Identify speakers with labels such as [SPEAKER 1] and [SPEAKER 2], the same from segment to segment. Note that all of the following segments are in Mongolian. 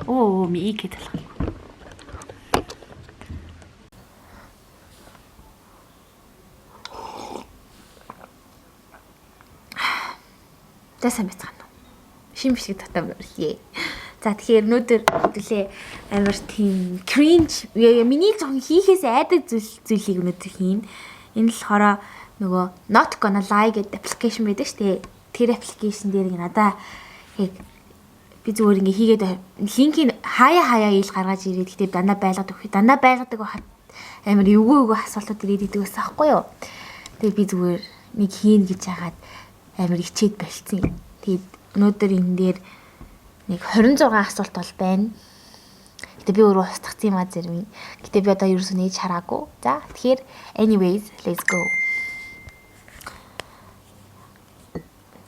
[SPEAKER 1] Оо мийг хэлэх. Тэсэн бицгаана. Шим бишиг татам өрлээ. За тэгэхээр өнөөдөр хэлээ амар тийм cringe миний жоохон хийхээс айдаг зүйлийг өнөөдөр хийн. Энэ л хороо нөгөө Not Gonna Lie гэдэг аппликейшн байдаг шүү дээ. Тэр аппликейшн дээр надаа яг би зүгээр ингээ хийгээд линкийг хаяа ил гаргаж ирээд гэтээ дандаа байлгадаг амар эвгүй асуултууд ирээд идэг байсан аахгүй юу. Тэгээ би зүгээр нэг хийн гэж яагаад амар ичээд болцсон. Тэгээд өнөөдөр энэ дээр нэг 26 асуулт бол байна. Гэтэ би өөрөө устгацсан юм а зэрэг. Гэтэ би одоо ерөөсөө нээж хараагүй. За тэгэхээр anyways let's go.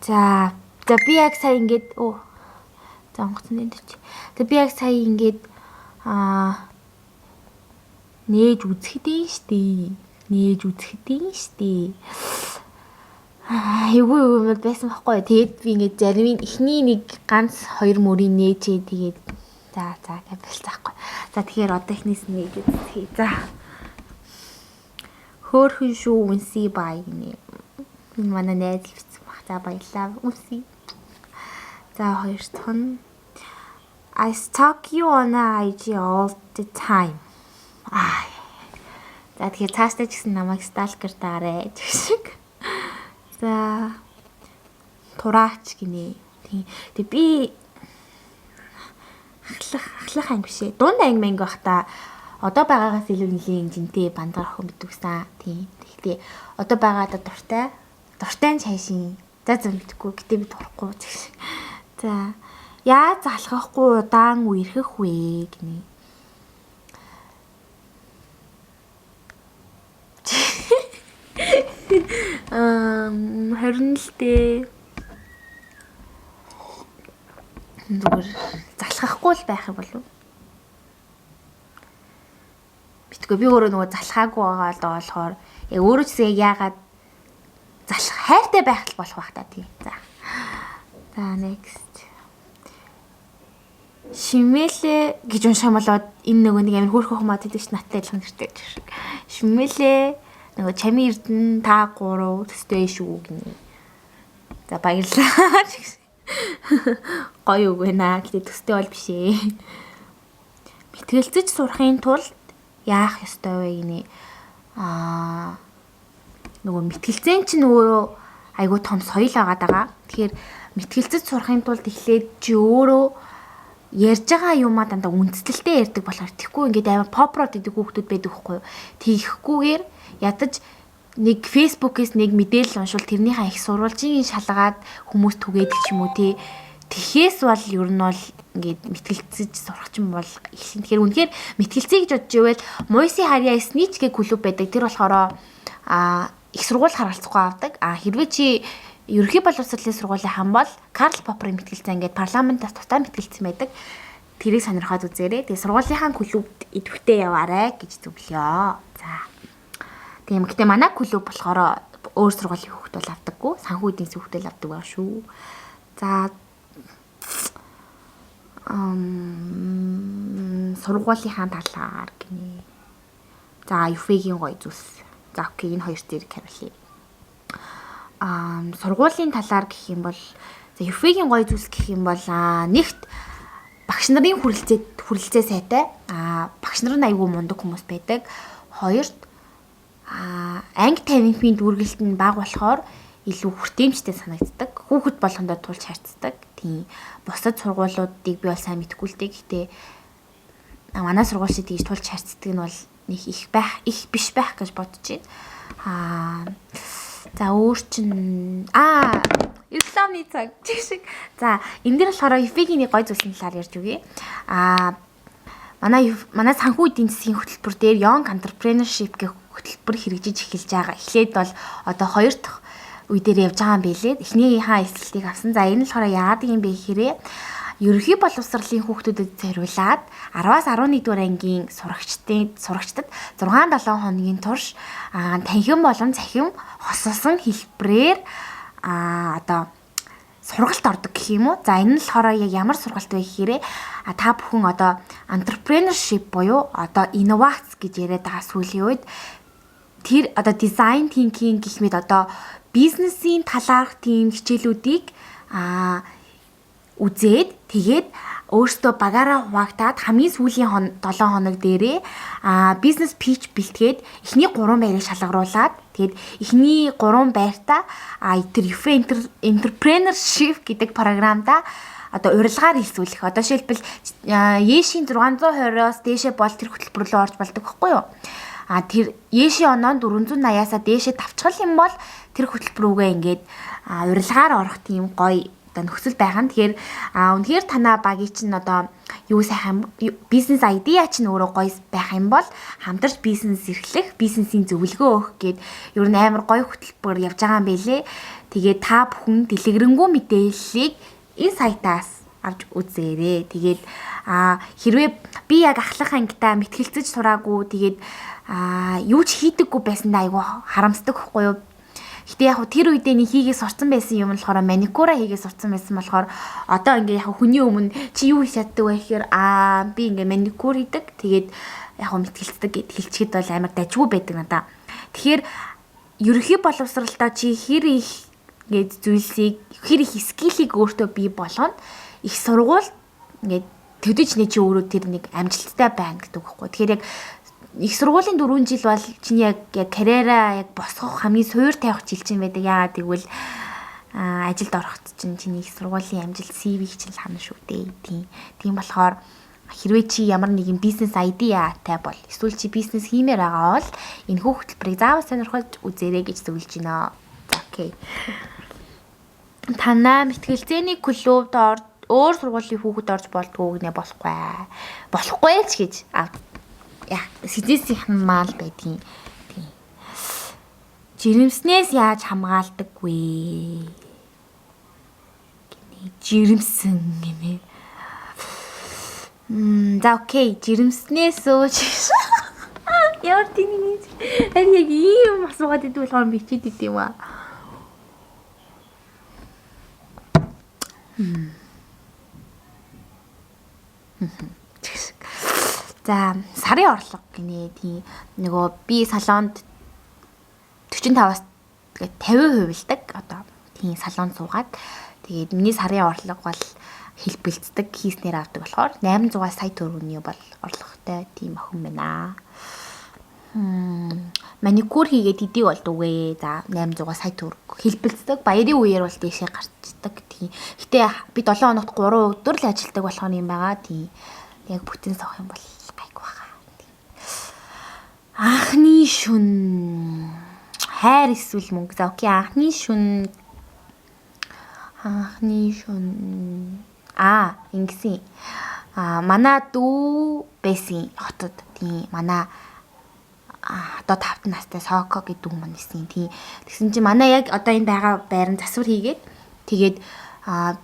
[SPEAKER 1] За би яг сая ингээд за онгоцны дэвч. За би яг сая ингээд нээж үзэхдэйн штий. Эвгүй юм байсан байхгүй. Тэгээд би ингээд зарим ихний нэг ганц 2 мөрийн нээжээ тэгээд за гэж болцоохгүй. За тэгэхээр одоо ихнээс нээж үзье. За. Хөөрхөн шүү үнсий бай гинэ. Энэ манай найз хэлсэн баг. За баярлалаа үнсий. За хоёр дахь нь I stalk you on IG all the time. За тэгэхээр цаашдаа ч гэсэн намайг сталкер даарэ гэх шиг. За тураач гинэ. Тэг би ахлах анги бишээ. Дунд анги мэнг бахта одоо байгаагаас илүү нэлийн жинтэй бандар охин битгсэн. Тийм. Тэгтээ одоо байгаадаа дуртай чайшин. За мэдхгүй гэтээ би турахгүй гэх шиг. За яа залхахгүй удаан үерхэх вэ гинэ. Харин л дээ. Зүгээр залхахгүй л байх юм болов. Битгүй би өөрөө нөгөө залхаагүй байгаа л болохоор яг өөрөө ч яагаад залах хайртай байх л болох байх та тийм. За next. Шимэлэ гэж уншаам болоод энэ нөгөө нэг амар хөөрхөн хүмүүс гэдэг чинь наттай адилхан нэртэй шиг. Шимэлэ нөгөө чами эрдэн та 3 төстэй шүү гинэ. За баярлалаа. Гоё үг байна. Гэтэ төстэй бол биш ээ. Мэтгэлцэж сурахын тулд яах ёстой вэ гинэ. Нөгөө мэтгэлцэн чинь өөрөө айгуу том соёл байгаа. Тэгэхээр мэтгэлцэж сурахын тулд эхлээд чи өөрөө ярьж байгаа юмаа дандаа үндэслэлтэй ярьдаг болохоор тэгэхгүй ингээд амар попрод гэдэг хүүхдүүд байдаг байхгүй юу. Тийхгүйгээр ядаж нэг фэйсбүүкээс нэг мэдээлэл уншвал тэрнийхээ их сурвалжийн шалгаад хүмүүс түгээдэг ч юм уу тий. Тэхээс бол ер нь бол ингээд мэтгэлцэж сурах юм бол их. Тэгэхээр үнэхээр мэтгэлцээ гэж бодож ивэл Moisy Harya Snitch гэх клуб байдаг. Тэр болохоор их сургууль харгалцахгүй авдаг. Хэрвээ чи ерөнхий боловсролын сургуулийн хам бол Карл Попперын мэтгэлцээ ингээд парламентаас тутаа мэтгэлцсэн байдаг. Тэрийг сонирхоод үзээрэй. Тэгээ сургуулийнхаа клубт идэвхтэй яваарэ гэж зөвлөё. За. Тийм гэхдээ манай клуб болохоор өөр сургуулийн хүүхд бол авдаггүй. Санхүү эдийн засгийн хүүхдэл авдаг байх шүү. За. Сургуулийнхаа талаар гинэ. За, Юфегийн гоё зүйлс. За, окей, энэ хоёр зэрэг хариулъя. Сургуулийн талаар гэх юм бол за Юфегийн гоё зүйлс гэх юм бол нэгт багш нарын хүрэлцээ сайтай. Багш нар нь айгүй мундаг хүмүүс байдаг. Хоёрт анги тавийнхын дүүргэлт нь бага болохоор илүү хүртээмжтэй санагддаг. Хүүхэд болгондоо тулж харцдаг. Тийм. Бусад сургуулиудыг би бол сайн мэдэхгүй л дээ. Гэхдээ манай сургууль шиг тийж тулж харцдаг нь бол нэг их биш байх гэж бодож байна. За өөр чин исламны цаг шиг. За энэ дэр болохоор Юфегийн нэг гоё зүйлсийн талаар ярьж үгүй. Манай санхүү эдийн засгийн хөтөлбөр дээр Young Entrepreneurship гэх хөтөлбөр хэрэгжиж эхэлж байгаа. Эхлээд бол одоо 2 дахь үе дээр явж байгаа юм билээ. Эхнийхээ эсэлтийг авсан. За энэ нь болохоор яадаг юм бэ гэхээр ерөнхий боловсролын хүүхдүүдэд зориулаад 10-аас 11-р ангийн сурагчдад 6-7 хоногийн турш танхим болон цахим хосолсон хэлбэрээр одоо сургалт ордог гэх юм уу. За энэ нь болохоор яг ямар сургалт вэ гэхээр та бүхэн одоо entrepreneurship буюу одоо инновац гэж яриад байгаа сүүлийн үед тэр одоо design thinking гэх мэт одоо бизнесийн талаарх тийм хичээлүүдийг үзээд тэгээд өөртөө багаараа хуваагдаад хамгийн сүүлийн 7 хоног дээрээ бизнес pitch бэлтгээд эхний 3 байрыг шалгаруулад тэгээд эхний 3 байртаа тэр entrepreneurship гэдэг програмда одоо урилгаар хэлсүүлэх. Одоо жишээлбэл Ешийн 620-оос дээшээ бол тэр хөтөлбөр рүү орж болдог байхгүй юу? Тэр Ешийн оноонд 480-аас дээшээ давчгал юм бол тэр хөтөлбөрүүгээ ингээд урилгаар орох тийм гоё одоо нөхцөл байгаа. Тэгэхээр үнэхээр танаа багийн чинь одоо юу сайхан бизнес айдиа чинь өөрөө гоё байх юм бол хамтарч бизнес эрхлэх, бизнесийн зөвлөгөө өгөх гээд ер нь амар гоё хөтөлбөр явж байгаа юм байлээ. Тэгээд та бүхэн дэлгэрэнгүй мэдээллийг энэ сайтаас авч үзээрэй. Тэгээд хэрвээ би яг ахлах ангитаа мэтгэлцэж сураагүй тэгээд юу ч хийдэггүй байсандаа айгүй харамсдаг хгүй юу? Гэтэ яг тэр үедээ нэг хийгээ сурцсан байсан юм болохоор маникюра хийгээ сурцсан байсан болохоор одоо ингээ яг хүний өмнө чи юу хийж чаддаг вэ гэхээр би ингээ маникюр хийдэг. Тэгээд яг мэтгэлцдэг гэд хэлчихэд бол амар дажгүй байдаг надаа. Тэгэхээр ерөнхий боловсралтаа чи хэр их ингээд зүйлсийг хэр их скиллийг өөртөө бий болгоно. Их сургууль ингээд төдөж нэ чи өөрөө тэр нэг амжилттай байна гэдэг үгхгүй. Тэгэхээр яг их сургуулийн 4 жил бол чиний яг карьераа яг босгох хамгийн суур тавих жил чинь байдаг. Яагаад гэвэл ажилд ороход чинь чиний их сургуулийн амжилт CV-г чинь хана шүү дээ. Тийм болохоор хэрвээ чи ямар нэгэн бизнес айдиатай бол эсвэл чи бизнес хиймээр байгаа бол энэ хөтөлбөрийг заавал сонирхож үзээрэй гэж зөвлөж байна. Окей. Танаа мэтгэлцээний клубд өөр сургуулийн хүүхэд орж болдгоо гинэ болохгүй ч гэж сэдээсийнх нь маал байдгийн. Тийм. Жирэмснээс яаж хамгаалдаг вэ? Гинэ жирэмсэн гинэ. За окей, жирэмснээс ууч. Яар тийм яг ийм асуугаад идэв болохоор би чид идэв юм аа. За сарын орлого гинэ тийм нөгөө би салонд 45-аас тэгээд 50% илдэг одоо тийм салонд суугаад тэгээд миний сарын орлого бол хэлбэлцдэг хийснээр авдаг болохоор 800 сая төгрөгийн бол орлоготой тийм охин байна. Маникюр хийгээд идэв болдгоо. За 800 сая төгрөг хэлбэлцдэг. Баярын үеэр бол дэшээ гарчдаг тийм. Гэтэ би 7 хоногт 3 өдөр л ажилдаг болох юм байгаа тийм. Яг бүтэн сох юм бол гайгүй баха. Анхны шүн хайр эсвэл мөнгө. За окей, анхны шүн ингэсэн. Манай дүү байсан хотод тийм манай одоо 5 настай Соко гэдэг дүү маань исэн тийм. Тэгсэн чинь манай яг одоо энэ байгаа байран засвар хийгээд тэгээд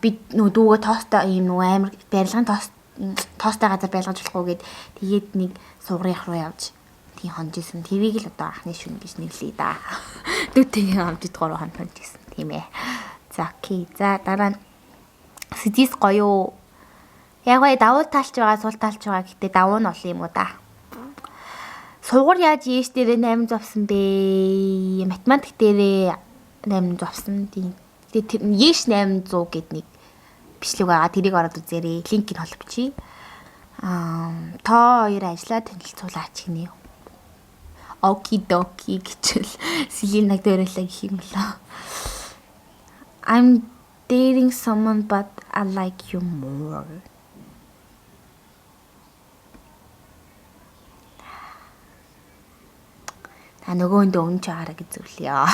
[SPEAKER 1] би нөө дүүгээ тоостой ийм нөө амар барилгын тоостой газар байлгаж болохгүй гэд тэгээд нэг сугрынх руу явж тийм хонжсэн. Тэрийг л одоо анхны шүн гэж нэрлэе да. Дүүтэйгээ хамт 3 хоног хонжсэн тийм ээ. За окей. За дараа нь сэдис гоё. Яг бай давуу талч байгаа, сул талч байгаа гэхдээ давуу нь бол юм уу да. Сугар яаж ээш дээрээ 8 завсан бэ? Математик дээрээ 8 завсан тийм. Тэгээд ээш 800 гэд нэг бичлэг байгаа. Тэрийг ороод үзээрэй. Линкийг холбочих. Та хоёр ажиллаа танилцуулаач гинэ. Окидоки гэчихэл Селинаг дөрөлөө гэх юм лээ. I'm dating someone but I like you more. Нөгөөнд өмнө чаараа гэж зөвлөё.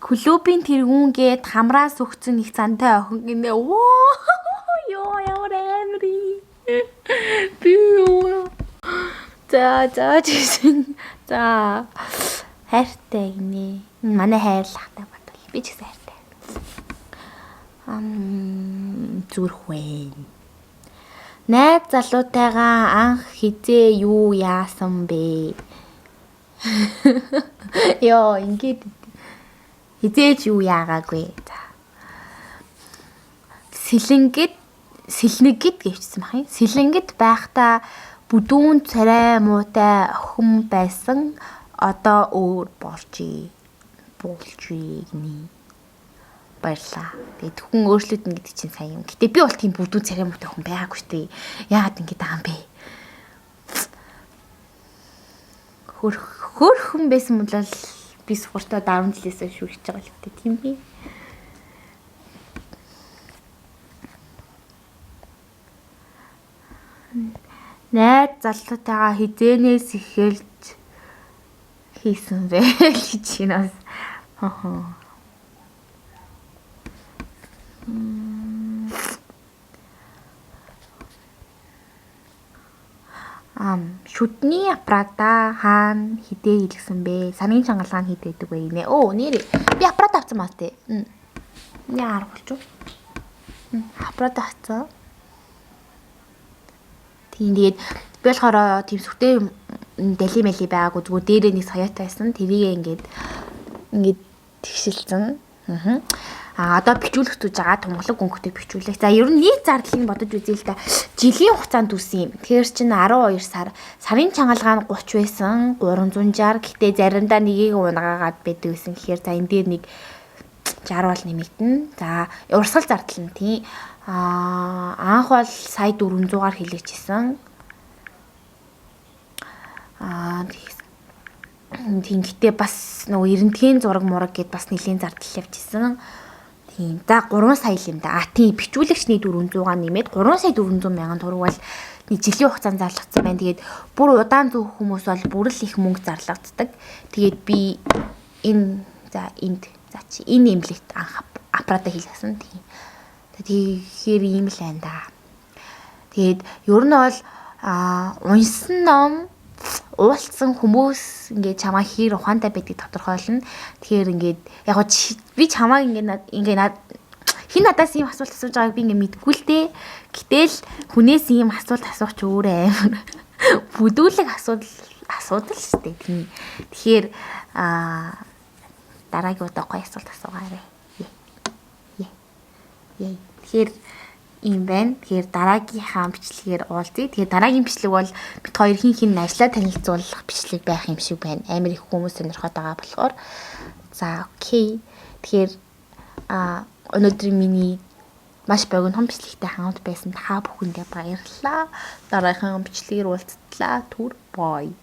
[SPEAKER 1] Клубын тэргүүнгээд хамраас өгцөн их зантай охин гинэ. Ёо ямар амри. Би юу. За жисэн. За хайртай гинэ. Манай хайрлахтай бодвол би ч гэсэн хайртай. Зүрхвэн. Найз залуутайгаа анх хизээ юу яасан бэ? Ёо ингээд хизээж юу яагаагүй. За сэлнэггэд гэвчсэн бахын. Сэлнэггэд байхдаа бүдүүн царай муутай охин байсан. Одоо өөр болж гинэ. Баярлаа. Тэгээд хүн өөрчлөлт нь гэдэг чинь сайн юм. Гэтэ би бол тийм бүдүүн царай муутай хүн байгаагүй шүү дээ. Яагаад ингэж байгаа юм бэ? Хөр хүн байсан бол би суртаа 10 жилээс шүүгч байгаа л гэдэг тийм би. Найз залуутайгаа хизээнээс эхэлж хийсэн бэ гэж чинаас. Шүдний аппарата хаана хідээ илгсэн бэ? Сарын чангалгаан хідээдэг бай нэ. Нэр би аппарат авсан маа тээ. Яар болчих. Аппарат авсан. Тэгээд би болохоор тийм сүхтэй дали мали байгаагүй зүгээр дээрээ нэг саяатай байсан. Тэрийг ингээд тэгшилсэн. Одоо бичүүлэх гэж байгаа тунгалаг өнгөтэй бичүүлэх. За ер нь нийт зардлыг бодож үзье л да. Жилийн хугацаанд үсэн юм. Тэгэхээр чинь 12 сар. Сарын чангалгаа нь 30 байсан. 360. Гэтэ заримдаа нэгийг унгаагаад байдаг байсан. Тэгэхээр за энэ дээр нэг 60 бол нэмэгдэнэ. За урсгал зардал нь тийм. Анх бол сая 400-аар хэлээчсэн. Тийм гэтээ бас нөгөө эрентгийн зураг мураг гэд бас нэлийн зардал явьжсэн. Тийм. За 3 сая юм да. Тийм бичүүлэгчний 400-аар нэмээд 3 сая 400 мянган төгрөг бол нэг жилийн хугацаанд зарлагдсан байна. Тэгээд бүр удаан зүүх хүмүүс бол бүр л их мөнгө зарлагддаг. Тэгээд би энэ нэмлэгт анх аппарата хийлгсэн. Тийм. Тэгэхээр ийм л байна да. Тэгээд ер нь бол унсан ном уулцсан хүмүүс ингээд чамаа хэр ухаантай байдгийг тодорхойлно. Тэгэхээр ингээд яг би чамаа ингээд хин надаас ийм асуулт асууж байгааг би ингээд мэдгүй л дээ. Гэтэл хүнээс ийм асуулт асуух ч өөр амар бүдүүлэг асуудал шүү дээ. Тэгэхээр дараагийн удаа гоё асуулт асуугаарай. Тэгэхээр ийм байна. Тэгэхээр дараагийнхаа бичлэгээр уулзъя. Тэгэхээр дараагийн бичлэг бол бид хоёр хин ажлаа танилцуулах бичлэг байх юм шиг байна. Амар их хүмүүс сонирхоод байгаа болохоор. За окей. Тэгэхээр өнөөдрийн миний маш богино бичлэгтэй хамт байсан та бүхэндээ баярлалаа. Дараагийн бичлэгээр уулзтлаа. Түр бай.